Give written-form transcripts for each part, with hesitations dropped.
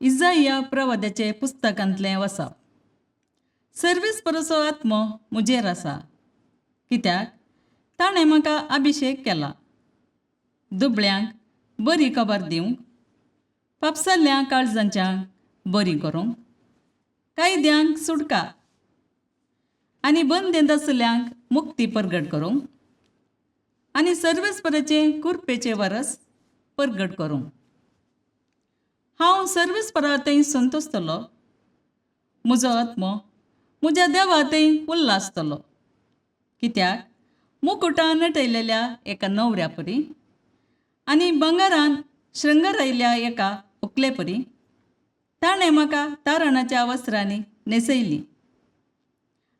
इजाइया प्रवाद्याचे पुस्तकांतलें वचप. सर्वेस परसो आत्मो मुजेर आसा, कित्याक ताणें म्हाका अभिशेक केला. दुबळ्यांक बरी खबर दिवंक, पापसल्ल्या काळजांच्यांक बरी करूंक, कैद्यांक सुटका आनी बंदेंत आसल्यांक मुक्ती परगट करूंक, आनी सर्वेस्पराचें कुरपेचें वरस परगट करूंक. हांव सर्वेस्परा थंय संतोसतलो. म्हजो आत्मो म्हज्या देवा थंय उल्हासतलो, कित्याक मुकुटां नटयलेल्या एका न्हवऱ्या परी आनी बंगारान श्रृंगारायल्या एका व्हंकले परी ताणें म्हाका तारणाच्या वस्त्रांनी न्हेसयली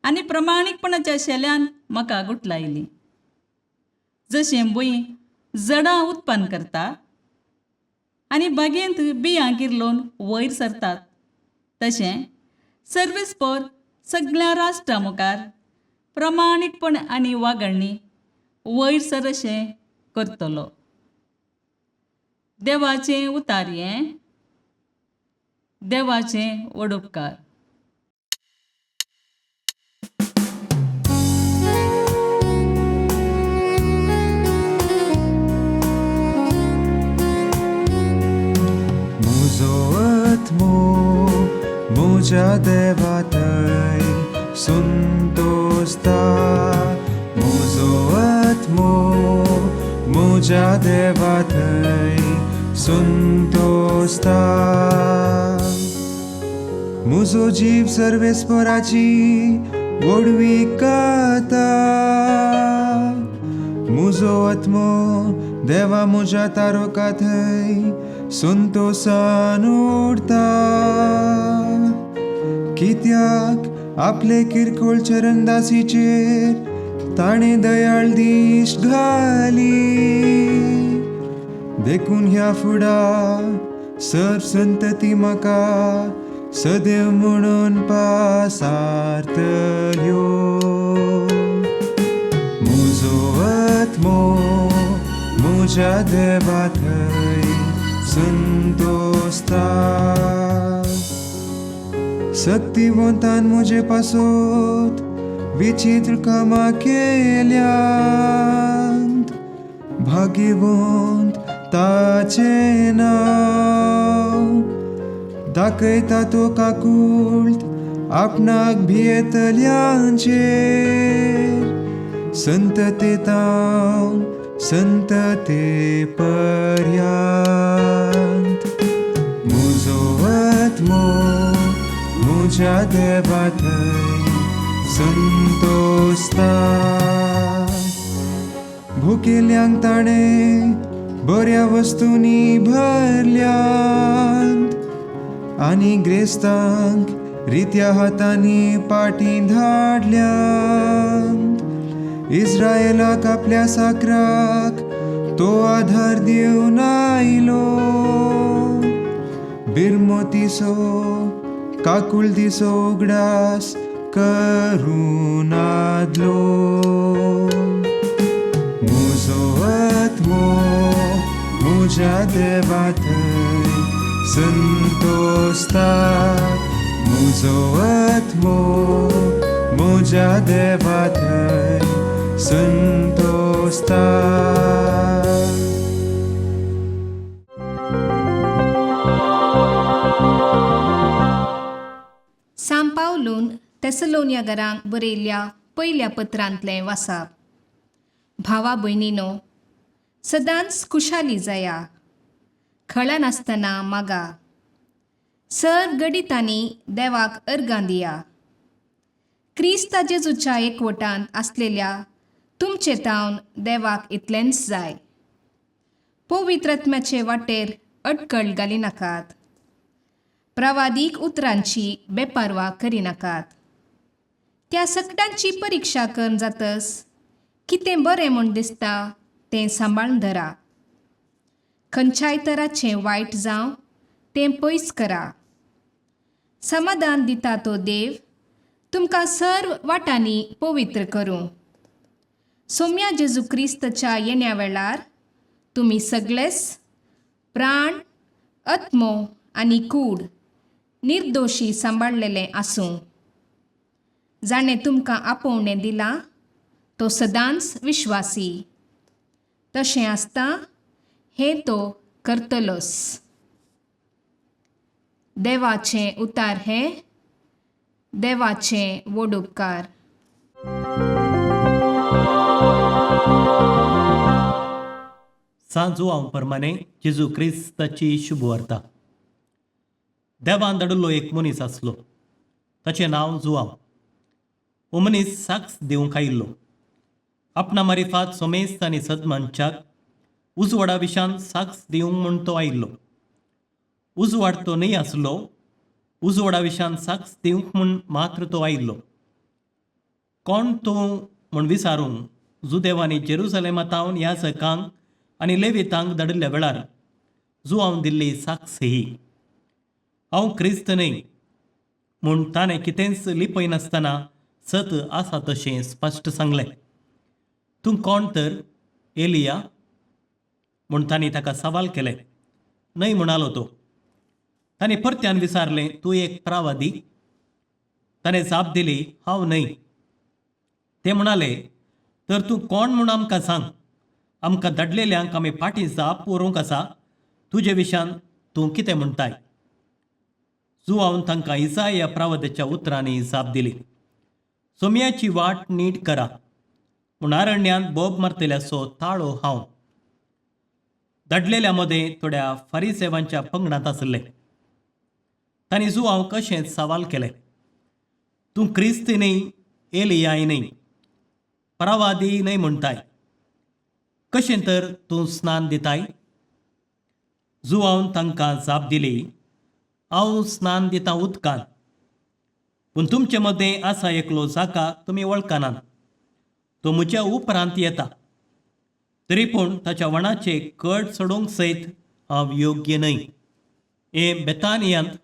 आनी प्रमाणीकपणाच्या शेल्यान म्हाका गुठलायली. जशें भुंय जडां उत्पन्न करता आनी बागेंत बियां किर्लोवन वयर सरतात, तशें सर्वेस्पर सगळ्या राष्ट्रां मुखार प्रमाणीकपण आनी वागणणी वयर सर अशें करतलो. देवाचें उतार हें. देवाचें वडुपकार. Muja devatai suntosta, muzo atmo, muja devatai suntosta. Muzo जीव सर्वेस्पराची गोडवी काता, मुजो आत्मो देवा मुजा तारोका थंय संतोषान उरता. कित्याक आपले किरकोळ चरणदासीचेर ताणें दयाळ दिश्ट घाली. देखून ह्या फुडा सर्व संतती म्हाका सदैव म्हणून पासारतल्यो. मुजो आत्मो मुज्या देवा थंय संतोसता. सक्तिवंतान मुजे पासोत विचित्र कामां केल्यांत, भाग्यवंत ताचें नांव. दाखयता तो काकूळट आपणाक भियेतल्यांचेर, संततेतावन संतते पर्यंत. मुजो आत्मो मुज्या देवा थंय संतोसता. भुकेल्यांक ताणें बऱ्या वस्तूंनी भरल्यांत, आनी ग्रेस्तांक रित्या हातांनी पाटी धाडल्यांत. इस्रायेलाक आपल्या साकराक तो आधार दिवन आयलो. बिरमोतीसो काकूळ दिसो उगडास करून आदलो. मुजो आत्मो मुज्या देवा थंय संतोसता. मुजो आत्मो मुज्या देवा थंय संतोसता. सांत पावलून थेसलोनिकेरांक बरयल्ल्या पयल्या पत्रांतलें वाचप. भावा भयणीनो, सदांच खुशाली जाया, खळा नासतना मागा, सर्व गडितांनी देवाक अर्गां दिया. क्रिस्त जेजूच्या एकवटांत आसलेल्या तुमचे तावन देवाक इतलेंच जाय. पवित्रात्म्याचे वाटेर अडखळ घाली नाकात. प्रवादीक उतरांची बेपारवा करिनाकात. त्या सकटांची परिक्षा करून जातस कितें बरें म्हूण दिसता तें सांबाळून धरा. खंयच्याय तराचें वायट जावं तें पयस करा. समाधान दिता तो देव तुमकां सर्व वाटांनी पवित्र करूं. सोम्या जेजू क्रिस्तच्या येण्या वेळार तुमी सगळेच प्राण, आत्मो आनी कूड निर्दोशी सांबाळलेले आसूं. जाणें तुमकां आपोवणें दिलां तो सदांच विश्वासी. तशें आसता हें तो करतलोच. देवाचें उतार हें देवाचें व्हड उपकार. सांजो हांव परमाने जेजू क्रिस्ताची शुभ वार्ता. देवान धाडिल्लो एक मनीस आसलो. ताचें नांव जुआंव. हो मनीस साक्ष दिवंक आयिल्लो. आपणा मारिफात सोमेस्त आनी सदमनशाक उजवाडा विशान साक्ष दिवंक म्हूण तो आयिल्लो. उजवाड तो न्हय आसलो. उजवाडा विशान साक्ष दिवंक म्हूण मात्र तो आयिल्लो. कोण तूं म्हूण विचारूंक जुदेवानी जेरुसलेमांतावन याजकांक आनी लेवितांक धाडिल्ल्या वेळार जुआंव दिल्ली साक्ष ही. हांव क्रिस्त न्हय म्हूण ताणें कितेंच लिपयनासतना सत आसा तशें स्पश्ट सांगलें. तूं कोण तर एलिया म्हूण तांणी ताका सवाल केले. न्हय म्हणालो तो. ताणें परत्यान विचारलें, तूं एक प्रवादी? ताणें जाप दिली, हांव न्हय. ते म्हणाले, तर तूं कोण म्हूण आमकां सांग. आमकां धाडलेल्यांक आमी फाटीं जाप व्हरूंक आसा. तुजे विशान तूं कितें म्हणटाय? जुआंव तांकां इसाया प्रवाद्याच्या उतरांनी जाप दिली. सोम्याची वाट नीट करा म्हूण अरण्यांत बोब मारतल्याचो ताळो हांव. धाडलेल्या मदें थोड्या फारिसेवांच्या पंगडांत आसले. तांणी जुआंव कशेंच सवाल केले, तूं क्रिस्त न्हय, एलियाय न्हय, प्रवादी न्हय म्हणटाय. कशें तर तूं स्नान दिताय? जुआंव तांकां जाप दिली, हांव स्नान दितां उदकान. पूण तुमचे मदें आसा एकलो जाका तुमी वळखनात. तो म्हज्या उपरांत येता. तरी पूण ताच्या वणाचे कड सोडूंक सयत हांव योग्य न्हय. हे बेतानियांत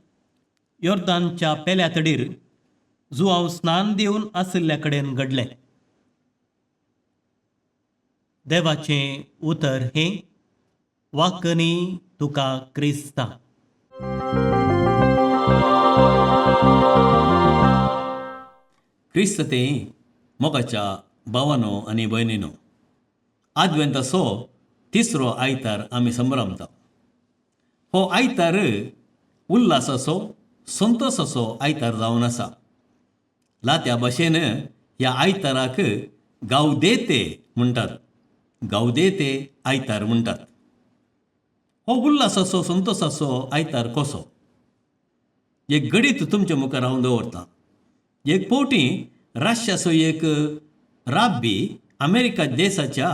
योर्दानच्या पेल्या तडीर जुआंव स्नान दिवन आशिल्ल्या कडेन घडलें. देवाचें उतर हें वाकनी तुका क्रिस्ता. क्रिस्त ते मोगाच्या भावानो आनी भयणीनो, आदवेंताचो तिसरो आयतार आमी संभ्रमता. हो आयतार उल्हासाचो, संतोशाचो आयतार जावन आसा. लात्या भाशेन ह्या आयताराक गावदेते म्हणटात. गावदेते आयतार म्हणटात. हो उल्हासाचो, संतोशाचो आयतार कसो? एक गडीत तुमच्या मुखार हांव दवरतां. एक फावटी रशियाचो एक राब्बी अमेरिका देशाच्या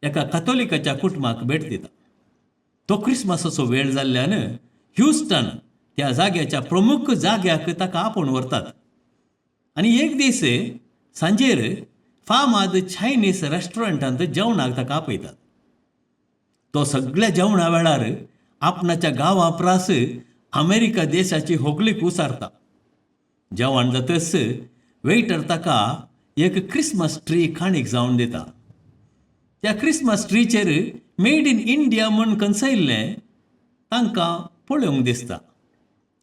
एका कथोलिकाच्या कुटुंबाक भेट दिता. तो क्रिस्मसाचो वेळ जाल्ल्यान ह्युस्टन त्या जाग्याच्या प्रमुख जाग्याक ताका आपोवन व्हरतात. आनी एक दीस सांजेर फामाद चायनीज रेस्टॉरंटांत जेवणाक ताका आपयतात. तो सगळ्या जेवणा वेळार आपणाच्या गांवा प्रास अमेरिका देशाची होगलीक उसारता. जेवण जातच वेटर ताका एक क्रिस्मस ट्री खाणीक जावन दिता. त्या क्रिस्मस ट्रीचेर मेड इन इंडिया म्हूण कंसयल्लें तांकां पळोवंक दिसता.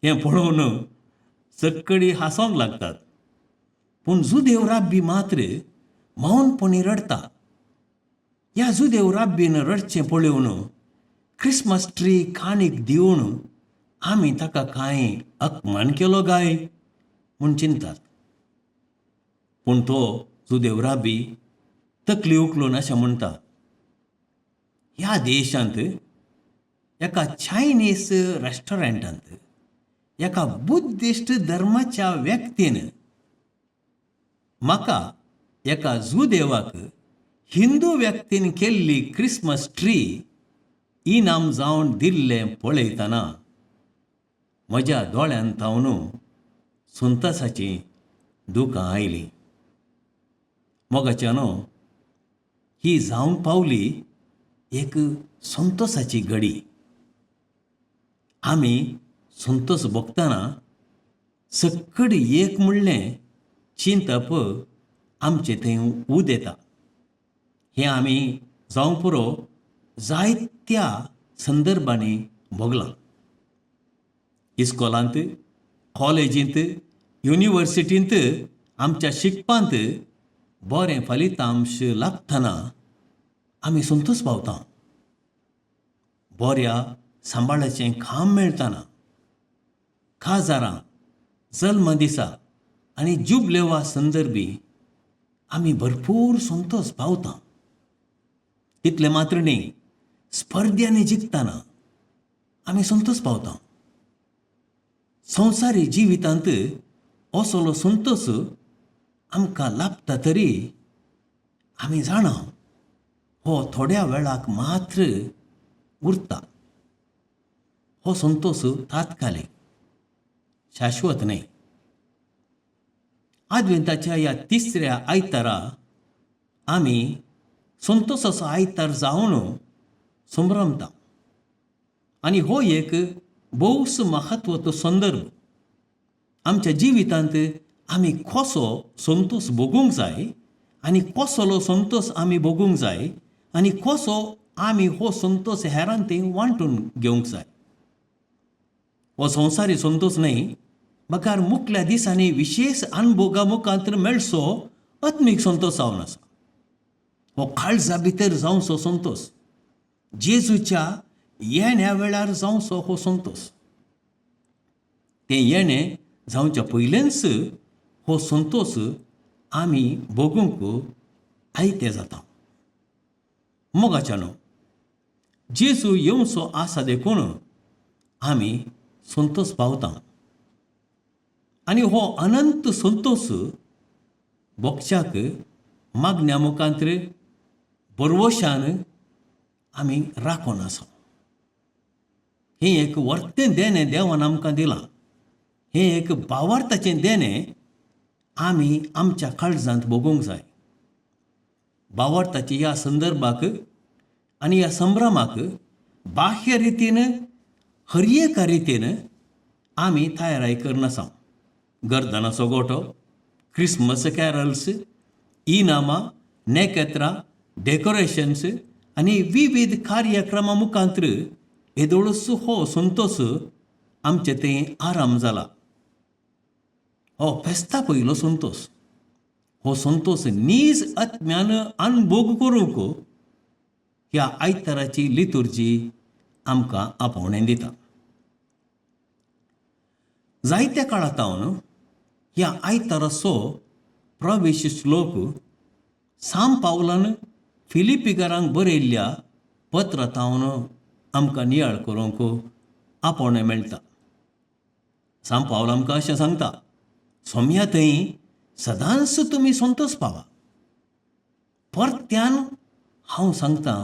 हें पळोवन सगळीं हांसोंक लागतात. पूण जुदेव राब्बी मात्र मौनपणी रडता. ह्या जुदेव राब्बीन रडचें पळोवन क्रिस्मस ट्री खाणीक दिवन आमी ताका कांय अपमान केलो गाय म्हूण चिंतात. पूण तो जुदेव राब्बी तकली उखलून अशें म्हणटा, ह्या देशांत एका चायनीज रेस्टॉरंटांत एका बुद्धिस्ट धर्माच्या व्यक्तीन म्हाका एका जुदेवाक हिंदू व्यक्तीन केल्ली क्रिस्मस ट्री इनाम जावन दिल्लें पळयतना म्हज्या दोळ्यांत तावन संतोशाची दुकां आयलीं. मोगाच्यानो, ही जावंक पावली एक संतोशाची घडी. आमी संतोश भोगतना सक्कडी एक म्हणलें चिंतप आमचे थंय उद येता. हें आमी जावं पुरो जायत्या संदर्भांनी भोगलां. इस्कॉलांत, कॉलेजींत, युनिवर्सिटींत आमच्या शिकपांत बरें फलितांश लागतना आमी संतोश पावता. बऱ्या सांबाळाचें काम मेळटना, काजारां, जल्म दिसा आनी जुबलेवा संदर्भी आमी भरपूर संतोश पावता. तितलें मात्र न्ही, स्पर्धांनी जिखतना आमी संतोश पावता. संवसारी जिवितांत असलो संतोश आमकां लाभता तरी आमी जाणा हो थोड्या वेळाक मात्र उरता. हो संतोश तात्कालीक, शाश्वत न्ही. आद्वेंताच्या ह्या तिसऱ्या आयतारा आमी संतोशाचो आयतार जावन संभ्रमता. आनी हो एक भोवस महत्वाचो संदर्भ. आमच्या जिवितांत आमी कसो संतोश भोगूंक जाय आनी कसलो संतोश आमी भोगूंक जाय आनी कसो आमी हो संतोश हेरांती वांटून घेवंक जाय. हो संवसारी संतोश न्ही, बकार मुखल्या दिसांनी विशेष अनुभोगा मुखांतर मेळचो आत्मीक संतोश जावन आसा. हो काळजा भितर जावचो संतोश, जेजूच्या येण्या वेळार जावचो हो संतोष. तें येणें जावच्या पयलेंच हो संतोष आमी भोगूंक आयते जाता. मोगाच्यानो, जेजू येवचो आसा देखून आमी संतोष पावता. आनी हो अनंत संतोष भोगच्याक मागण्या मुखांतर बरवशान आमी राखून आसा. हें एक वर्तें देणें देवान आमकां दिलां. हें एक भावार्थाचें देणें आमी आमच्या काळजांत भोगूंक जाय. भावार्थाच्या ह्या संदर्भाक आनी ह्या संभ्रमाक बाह्य रितीन, हर एका रितीन आमी तयाराय करनासा. गर्दनाचो गोठो, क्रिसमस कॅरल्स, इनामां, नेकेत्रां, डेकोरेशन्स आनी विविध कार्यक्रमां मुखांतर येदोळस हो संतोश आमचे थंय आराम जाला. हो फेस्ता पयलो संतोष. हो संतोष नीज आत्म्यान अनुभोग करूंक ह्या आयताराची लितुर्जी आमकां आपोवणें दिता. जायत्या काळांतावन ह्या आयताराचो प्रवेश श्लोक सांत पावलान फिलिपिकारांक बरयल्ल्या पत्रांतावन आमकां नियाळ करूंक आपोवणें मेळटा. सांत पावल आमकां अशें सांगता, सोम्या थंय सदांच तुमी संतोश पावा. परत्यान हांव सांगतां,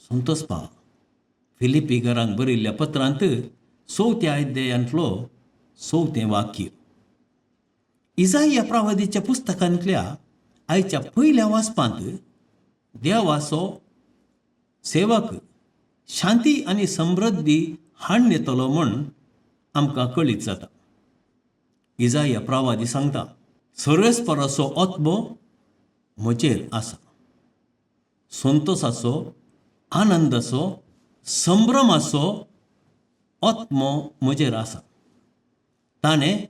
संतोश पावा. फिलिपिकारांक बरयल्ल्या पत्रांत 4थ्या अध्यायांतलो 4थें वाक्य. इसाया प्रवादीच्या पुस्तकांतल्या आयच्या पयल्या वाचपांत देवाचो सेवक शांती आनी समृद्धी हाडून येतलो म्हूण आमकां कळीत जाता. इसाया प्रवादी सांगता, सर्वेस्पराचो आत्मो म्हजेर आसा. संतोशाचो, आनंदाचो, संभ्रमाचो आत्मो म्हजेर आसा. ताणें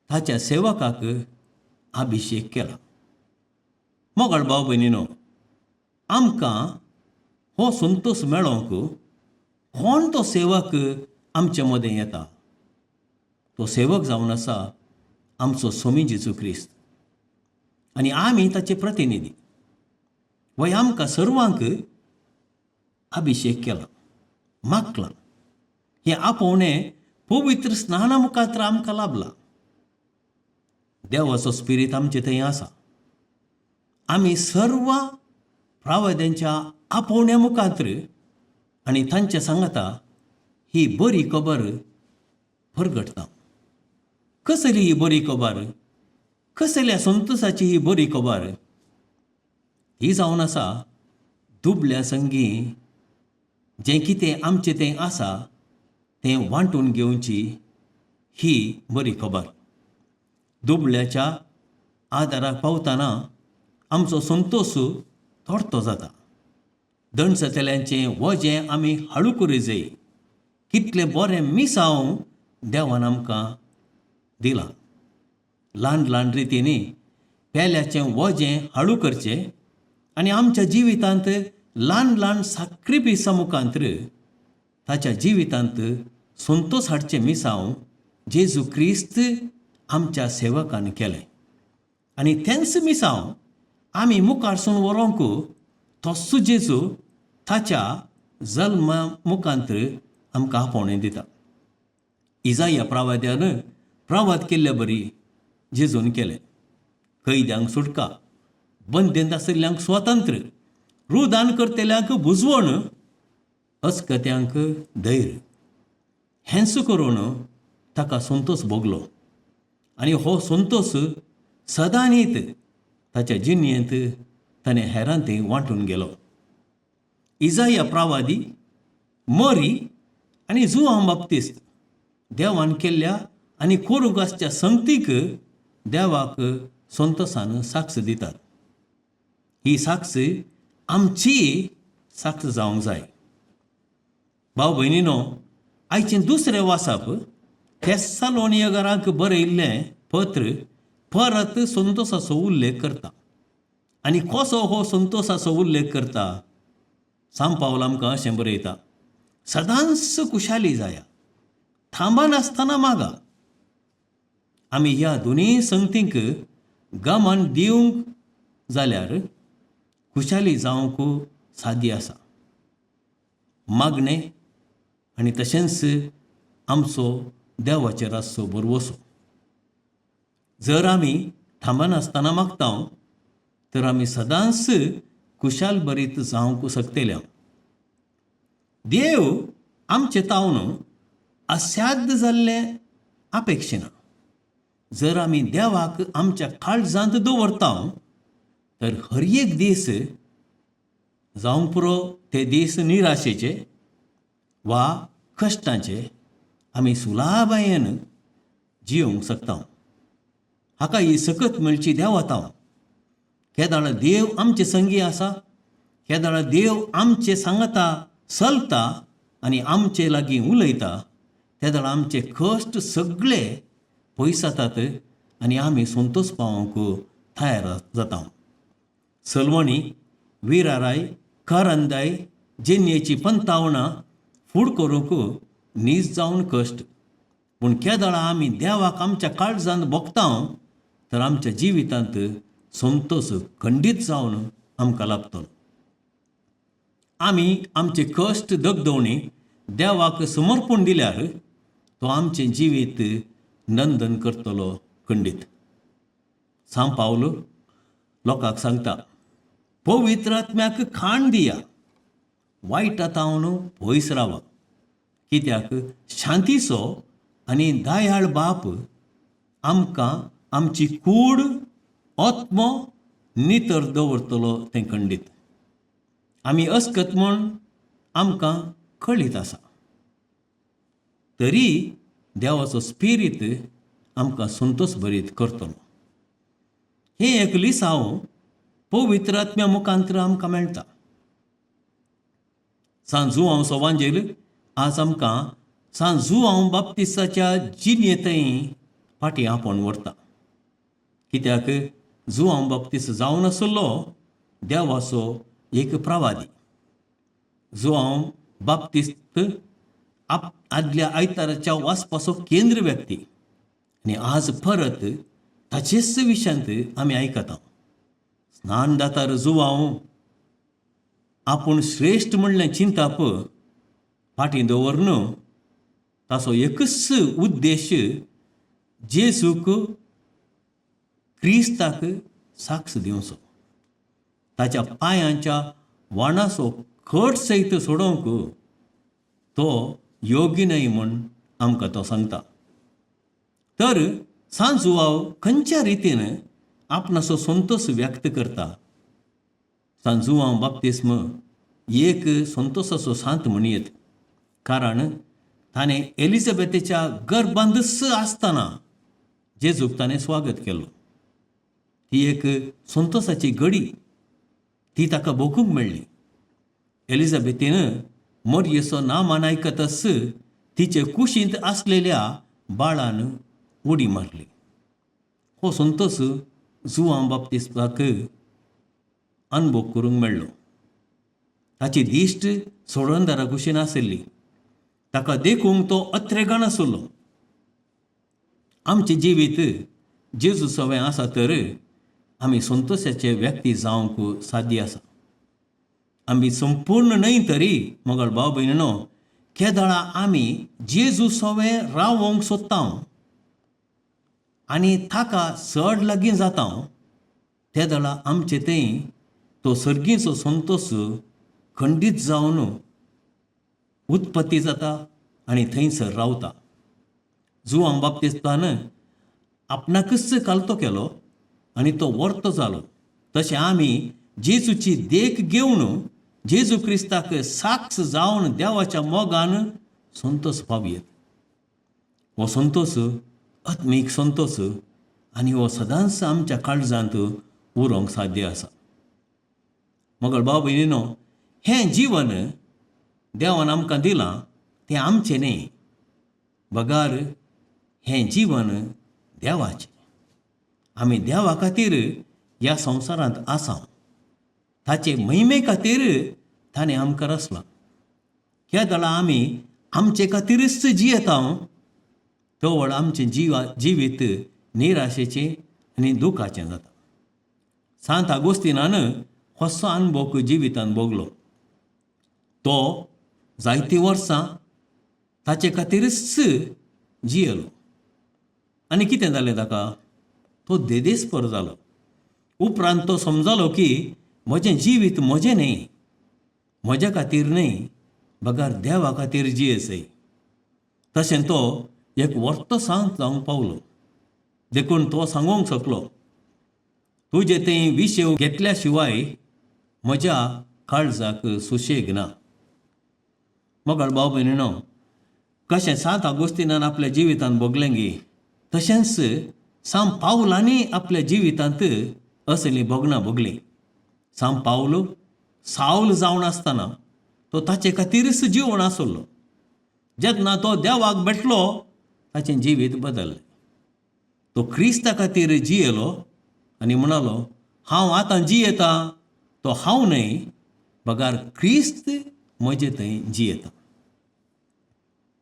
ताच्या सेवकाक अभिशेक केला. मोगाळ भाव भयणीनो, आमकां हो संतोश मेळोवंक कोण तो सेवक आमचे मदें येता? तो सेवक जावन आसा आमचो स्वामी जेजू क्रिस्त. आनी आमी ताचे प्रतिनिधी. वय आमकां सर्वांक अभिशेक केला, मागला. हें आपोवणें पवित्र स्नाना मुखांतर आमकां लाभला. देवाचो स्पिरीट आमचे थंय आसा. आमी सर्व प्रावद्यांच्या आपोवण्या मुखांतर आनी तांच्या सांगाता ही बरी खबर परगटता. कसली ही बरी खबर? कसल्या संतोशाची ही बरी खबर? ही जावन आसा दुबल्या संगी जें कितें आमचें तें आसा तें वांटून घेवची ही बरी खबर. दुबळ्याच्या आदाराक पावतना आमचो संतोश तोडतो जाता. दंडसतल्यांचें वजें आमी हळू करूं जाय. कितलें बरें मिसांव देवान आमकां दिलां. ल्हान ल्हान रितींनी पेल्याचें वजें हळू करचें आनी आमच्या जिवितांत ल्हान ल्हान साखरी पिसां मुखांतर ताच्या जिवितांत संतोश हाडचें मिसांव जेजू क्रिस्त आमच्या सेवकान केलें. आनी तेंच मिसांव आमी मुखारसून व्हरोंक तोच जेजू ताच्या जल्मा मुखांतर आमकां आपोवणें दिता. इजाया प्रवाद्यान प्रवाद केल्ले बरी जेजून केलें. कैद्यांक सुटका, बंदेंत आशिल्ल्यांक स्वातंत्र्य, रुदान करतेल्यांक बुजवण, अस्कत्यांक धैर्य. हेंच करून ताका संतोश भोगलो. आनी हो संतोश सदांनीत ताच्या जिणेंत ताणें हेरांतय वांटून गेलो. इजाया प्रवादी, मोरी आनी जुआंव बाप्तिस्त देवान केल्ल्या आनी करूंक आसच्या संगतीक देवाक संतोशान साक्ष दितात. ही साक्ष आमची साक्ष जावंक जाय. भाव भयणीनो, आयचें दुसरें वाचप थेस्सालोनियकारांक बरयल्लें पत्र परत संतोशाचो उल्लेख करता. आनी कसो हो संतोशाचो उल्लेख करता? सांत पावल आमकां अशें बरयता, सदांच कुशाली जाया, थांबनासतना मागा. आमी ह्या दोनी संगतींक गमान दिवंक जाल्यार कुशाली जावंक साध्य आसा. मागणें आनी तशेंच आमचो देवाचेर आसचो बरवसो. जर आमी थांबनासतना मागता तर आमी सदांच कुशाल बरीत जावंक शकतले. देव आमचे तावन असाध्य जाल्लें अपेक्षिना. जर आमी देवाक आमच्या काळजांत दवरता तर हर एक दीस जावंक पुरो ते दीस निराशेचे वा कश्टांचे आमी सुलाभायेन जियोंक शकता. हाका ही सकत मेळची देवातां. केदाळ देव आमचे संगी आसा. केदाळ देव आमचे सांगता चलता आनी आमचे लागीं उलयता. केदाळ आमचे कश्ट सगळे पयस जातात आनी आमी संतोश पावोंक तयार जाता. सलवणी, विराराय, करंदाय, जेन्येची पंतावणां फूड करूंक नीज जावन कश्ट. पूण केदाळ आमी देवाक आमच्या काळजांत भोगता तर आमच्या जिवितांत संतोश खंडीत जावन आमकां लाभतलो. आमी आमचे कश्ट दगदवणी देवाक समर्पण दिल्यार तो आमचें जिवीत नंदन करतलो खंडीत. सांत पावल लोकांक सांगता, पवित्र आत्म्याक खाण दिया, वायटातावन पयस रावा. कित्याक शांतीचो आनी दयाळ बाप आमकां आमची कूड आत्मो नितर दवरतलो तें खंडीत. आमी अस्कत म्हूण आमकां कळीत आसा, तरी देवाचो स्पिरीट आमकां संतोश भरीत करतलो. हें एक लिसांव पवित्र आत्म्या मुखांतर आमकां मेळटा. सांत जुआंव वांजेल आज आमकां सांत जुआंव बाप्तिस्ताच्या जिणेंतय फाटीं आपोवन व्हरता. कित्याक जुआंव बाप्तिस्त जावन आसलो देवाचो एक प्रवादी. जुआंव बाप्तिस्त आदल्या आयताराच्या वाचपाचो केंद्र व्यक्ती आनी आज परत ताचेच विशयांत आमी आयकता. स्नान दातार जुआंव आपूण श्रेश्ठ म्हणलें चिंताप फाटीं दवरन ताचो एकच उद्देश जेजूक क्रिस्ताक साक्ष दिवचो. ताच्या पांयांच्या वाणाचो खट सयत सोडोवंक तो योग्य न्हय म्हूण आमकां तो सांगता. तर सांत जुआंव खंयच्या रितीन आपणाचो संतोश व्यक्त करता. सांत जुआंव बाप्तिस्म एक संतोशाचो सांत म्हणयत, कारण ताणें एलिझाबेथेच्या गर्भांतच आसतना जेजूक ताणें स्वागत केलो. ती एक संतोसाची घडी ती ताका भोगूंक मेळ्ळी. एलिझाबेथीन मरियेचो नांवान आयकतच तिचे कुशींत आसलेल्या बाळान उडी मारली. हो संतोस जुआंव बाप्तिस्ताक अनुभव करूंक मेळ्ळो. ताची दिश्ट सोडवणदारा कुशीन आशिल्ली. ताका देखूंक तो अत्रेगाण आसलो. आमचें जिवीत जेजू सवें आसा तर आमी संतोशाचे व्यक्ती जावंक साध्य आसा. आमी संपूर्ण न्हय तरी मोगल भाव भयणीनो, केदाळा आमी जेजू सवें रावोंक सोदता आनी ताका चड लागीं जाता, त्या दळा आमचे थंय तो सर्गीचो संतोश खंडीत जावन उत्पत्ती जाता आनी थंयसर रावता. जुआंव बाप्तिस्तान आपणाकच कालतो केलो आनी तो वर्तो जालो. तशें आमी जेजूची देख घेवन जेजू क्रिस्ताक साक्ष जावन देवाच्या मोगान संतोष पावयेत. हो संतोष आत्मीक संतोष आनी हो सदांच आमच्या काळजांत उरोंक साध्य आसा. मोगल भाव भयणीनो, हें जीवन देवान आमकां दिलां तें आमचें न्ही, बगार हें जीवन देवाचें. आमी देवा खातीर ह्या संवसारांत आसा. ताचे महिमे खातीर ताणें आमकां रचलां. ह्या दळा आमी आमचे खातीरच जियेता, तो वळ आमचें जिवीत निराशेचें आनी दुखाचें जाता. सांत आगोस्तिनान होसो अनुभव जिवितांत भोगलो. तो जायतीं वर्सां ताचे खातीरच जियेलो. आनी कितें जालें ताका? तो देदेस्पर जालो. उपरांत तो समजलो की म्हजें जिवीत म्हजें न्ही, म्हज्या खातीर न्ही, बगार देवा खातीर जियेसय. तशें तो एक वर्तो सांत जावंक पावलो. देखून तो सांगूंक शकलो, तुजे थंय विशेव घेतल्या शिवाय म्हज्या काळजाक सुशेग ना. मोगल भाव भयणीनो, कशें सांत आगोस्तिनान आपल्या जिवितांत भोगलें गे, तशेंच सांत पावलांनी आपल्या जिवितांत असलीं भोगणां भोगलीं. सांत पावल सावल जावन आसतना तो ताचे खातीरच जिवण आसलो. जेन्ना तो देवाक भेटलो ताचें जिवीत बदल्लें. तो क्रिस्ता खातीर जियेलो आनी म्हणालो, हांव आतां जियेता तो हांव न्हय, बगार क्रिस्त म्हजे थंय जियेता.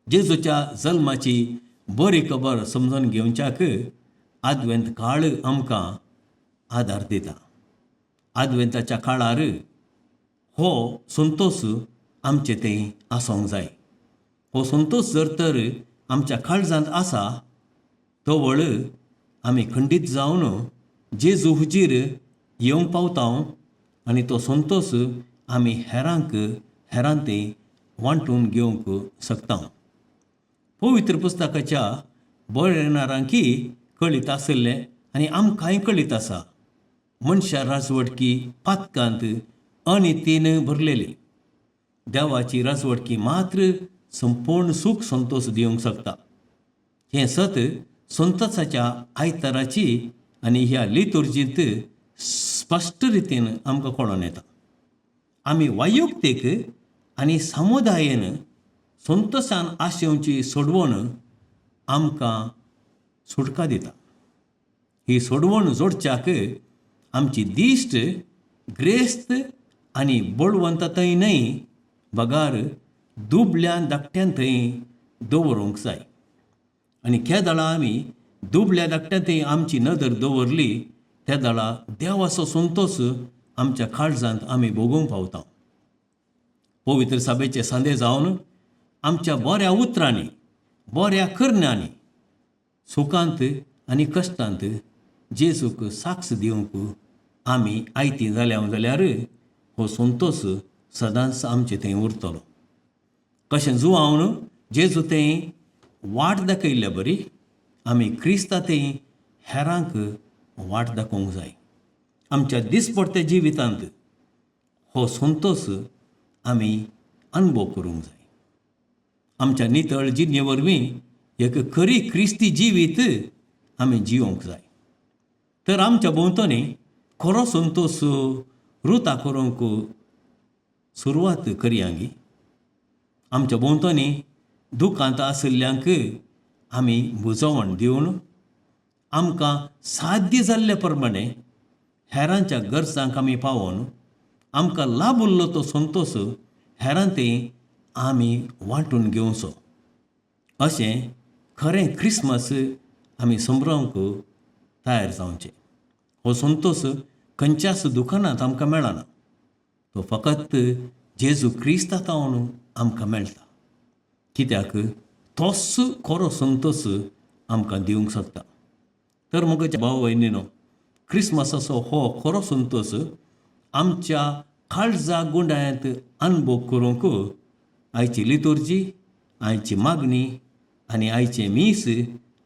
जेजूच्या जल्माची बरी खबर समजून घेवच्याक आद्वेंत काळ आमकां आदार दिता. आद्वेंताच्या काळार हो संतोष आमचे थंय आसोंक जाय. हो संतोष जर तर आमच्या काळजांत आसा, तो वळ आमी खंडीत जावन जेजू हुजीर येवंक पावता आनी तो संतोष आमी हेरांते वांटून घेवंक शकता. पवित्र पुस्तकाच्या बरयणारांकी कळीत आसलें आनी आमकांय कळीत आसा. मनशा राजवटकी पातकांत अनितीन भरलेली. देवाची राजवटकी मात्र संपूर्ण सूख संतोष दिवंक शकता. हें सत संतोषाच्या आयताराची आनी ह्या लितुर्जींत स्पश्ट रितीन आमकां कळोन येता. आमी वायुक्तेक आनी समुदायान संतोशान आशेवची सोडवण आमकां सुटका दिता. ही सोडवण जोडच्याक आमची दिश्ट ग्रेस्त आनी बळवंतताय न्हय, बगार दुबळ्या धाकट्यां थंय दवरूंक जाय. आनी केदाळा आमी दुबळ्या धाकट्यां थंय आमची नदर दवरली, त्या दाळा देवाचो संतोष आमच्या काळजांत आमी भोगूंक पावता. पवित्र सभेचे सांदे जावन आमच्या बऱ्या उतरांनी, बऱ्या करण्यांनी, सुखांत आनी कश्टांत जेजूक साक्ष दिवंक आमी आयती जाल्यार हो संतोष सदांच आमचे थंय उरतलो. कशें जुआवन जेजू थंय वाट दाखयल्या बरी आमी क्रिस्ता थंय हेरांक वाट दाखोवंक जाय. आमच्या दिसपडत्या जिवितांत हो संतोष आमी अनुभव करूंक जाय. आमच्या नितळ जिणे वरवीं एक खरी क्रिस्ती जिवीत आमी जिवंक जाय. तर आमच्या भोंवतणी खरो संतोष रुता करूंक सुरवात करयांगी. आमच्या भोंवतणी दुखांत आशिल्ल्यांक आमी बुजवण दिवन आमकां साध्य जाल्ले प्रमाणे हेरांच्या गरजांक आमी पावोवन आमकां लाभ उरलो तो संतोष हेरां ते आमी वांटून घेवचो. अशें खरें क्रिस्मस आमी संभ्रोवंक तयार जावचें. हो संतोष खंयच्याच दुकानांत आमकां मेळना. तो फकत जेजू क्रिस्तांतावन आमकां मेळटा. कित्याक तोच खरो संतोष आमकां दिवंक शकता. तर म्हज्या भाव भयणीनो, क्रिस्मसाचो हो खरो संतोष आमच्या काळजा गुंडायांत अनुभव करूंक आयची लितुर्जी, आयची मागणी आनी आयचें मीस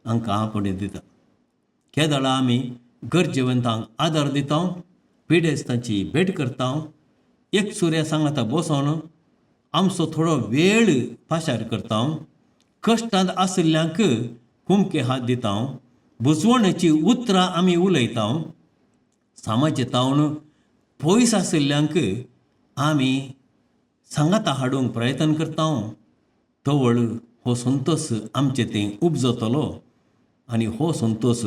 आमकां आपणे दिता. केदळा आमी गरजेवंतांक आदार दिता, पिडेस्तांची भेट करता, एक सुर्या सांगाता बसोन आमचो थोडो वेळ पाशार करता, कश्टांत आशिल्ल्यांक कुमके हात दिता, बुजवणेची उतरां आमी उलयता, समाजांतावन पयस आशिल्ल्यांक आमी सांगाता हाडूंक प्रयत्न करता. तवळ हो संतोष आमचे थंय उपजतलो आनी हो संतोष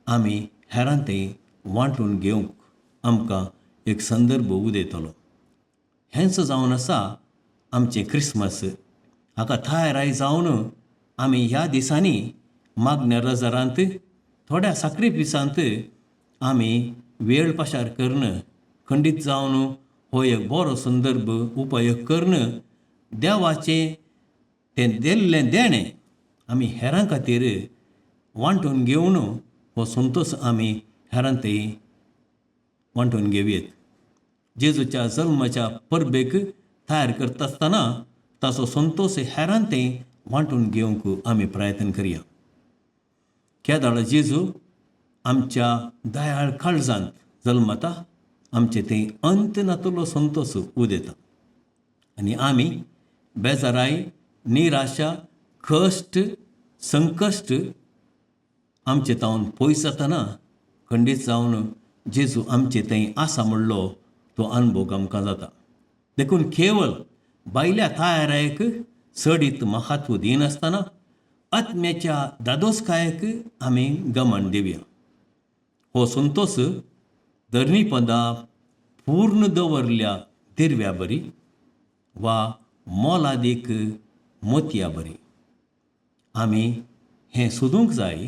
आमी हेरां थंय वांटून घेवंक आमकां एक संदर्भ उदेतलो. हेंच जावन आसा आमचें क्रिस्मस. हाका थायराय जावन आमी ह्या दिसांनी मागण्या रजारांत थोड्या साक्रिफिसांत आमी वेळ पाशार करून खंडीत जावन हो एक बरो संदर्भ उपयोग करून देवाचें तें दिल्लें देणें आमी हेरां खातीर वांटून घेवन हो संतोष आमी हेरां थंय वांटून घेवयेत. जेजूच्या जल्माच्या परबेक तयार करता आसतना ताचो संतोष हेरां थंय वांटून घेवंक आमी प्रयत्न करया. केदाळ जेजू आमच्या दयाळ काळजांत जल्मता, आमचे थंय अंत नातलो संतोष उदेता. आनी आमी बेजाराय, निराशा, कश्ट, संकश्ट आमचे तावन पयस जातना खंडीत जावन जेजू आमचे थंय आसा म्हणलो तो अनुभव आमकां जाता. देखून केवळ भायल्या थायरायेक चडीत महत्व दिनासतना आत्म्याच्या दादोसकायेक आमी गमन दिवया. हो संतोष धर्मीपदां पूर्ण दवरल्या दिरव्या बरी वा मोलादीक मोतया बरी. आमी हें सोदूंक जाय.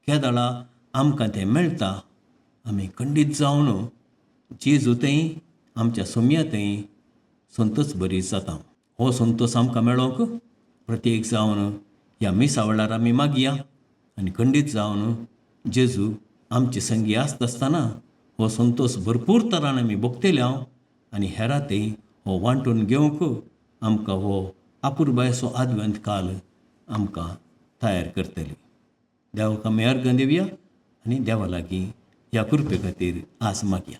केदळा आमकां तें मेळटा. आमी खंडीत जावन जेजू थंय आमच्या सोम्या थंय संतोश बरी जाता. हो संतोश आमकां मेळोंक प्रत्येक जावन ह्या मिसा वेळार आमी मागया आनी खंडीत जावन जेजू आमचे संगी आसता आसतना हो संतोष भरपूर तरान आमी भोगतल्या आनी हेरां थंय हो वांटून घेवंक आमकां हो अपुरबायचो आदवंत काल आमकां तयार करतली. देवाक आमी अर्घ दिवया आनी देवा लागीं ह्या कृपे खातीर आस मागया.